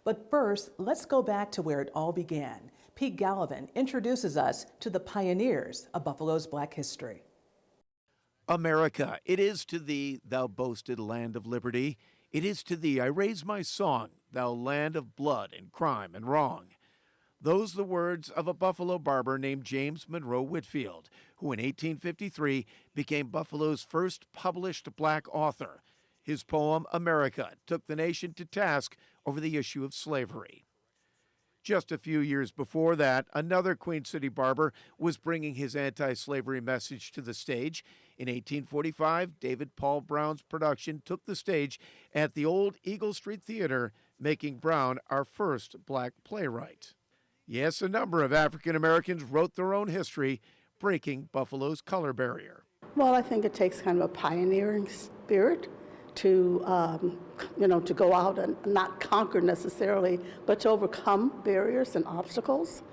But first, let's go back to where it all began. Pete Gallivan introduces us to the pioneers of Buffalo's Black history. America, it is to thee, thou boasted land of liberty. It is to thee I raise my song, thou land of blood and crime and wrong. Those the words of a Buffalo barber named James Monroe Whitfield, who in 1853 became Buffalo's first published black author. His poem, America, took the nation to task over the issue of slavery. Just a few years before that, another Queen City barber was bringing his anti-slavery message to the stage. In 1845, David Paul Brown's production took the stage at the old Eagle Street Theater, making Brown our first black playwright. Yes, a number of African Americans wrote their own history, breaking Buffalo's color barrier. Well, I think it takes kind of a pioneering spirit to, to go out and not conquer necessarily, but to overcome barriers and obstacles.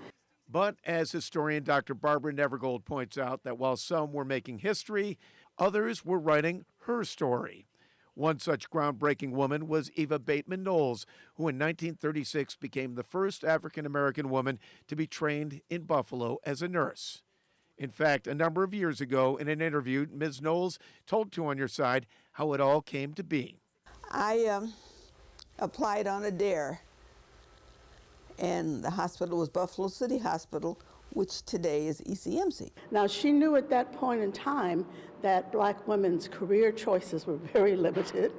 But as historian Dr. Barbara Nevergold points out, that while some were making history, others were writing her story. One such groundbreaking woman was Eva Bateman Knowles, who in 1936 became the first African-American woman to be trained in Buffalo as a nurse. In fact, a number of years ago in an interview, Ms. Knowles told Two on Your Side how it all came to be. I applied on a dare, and the hospital was Buffalo City Hospital, which today is ECMC. Now, she knew at that point in time that black women's career choices were very limited,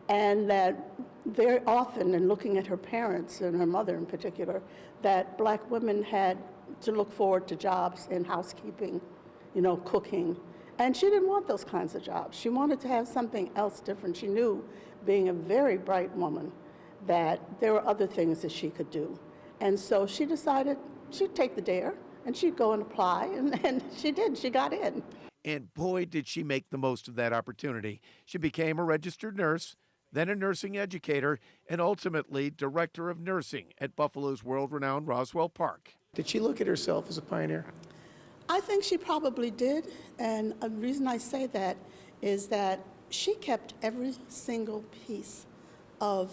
and that very often, in looking at her parents and her mother in particular, that black women had to look forward to jobs in housekeeping, cooking. And she didn't want those kinds of jobs. She wanted to have something else different. She knew, being a very bright woman, that there were other things that she could do. And so she decided she'd take the dare and she'd go and apply, and she did. She got in. And boy, did she make the most of that opportunity. She became a registered nurse, then a nursing educator, and ultimately director of nursing at Buffalo's world-renowned Roswell Park. Did she look at herself as a pioneer? I think she probably did, and the reason I say that is that she kept every single piece of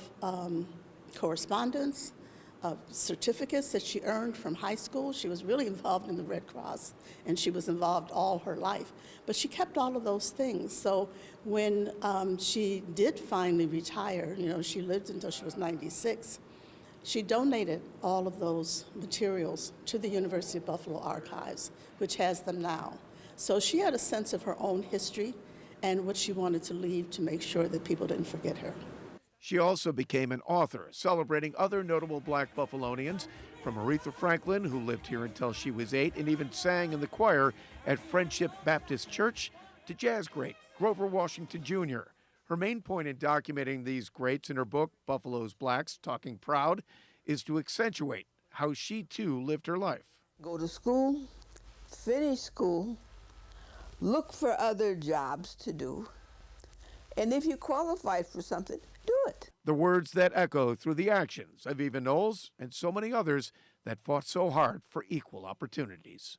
correspondence, of certificates that she earned from high school. She was really involved in the Red Cross, and she was involved all her life. But she kept all of those things. So when she did finally retire, she lived until she was 96, she donated all of those materials to the University of Buffalo Archives, which has them now. So she had a sense of her own history and what she wanted to leave to make sure that people didn't forget her. She also became an author, celebrating other notable black Buffalonians, from Aretha Franklin, who lived here until she was 8 and even sang in the choir at Friendship Baptist Church, to jazz great Grover Washington Jr. Her main point in documenting these greats in her book, Buffalo's Blacks, Talking Proud, is to accentuate how she too lived her life. Go to school, finish school, look for other jobs to do, and if you qualified for something, do it. The words that echo through the actions of Eva Knowles and so many others that fought so hard for equal opportunities.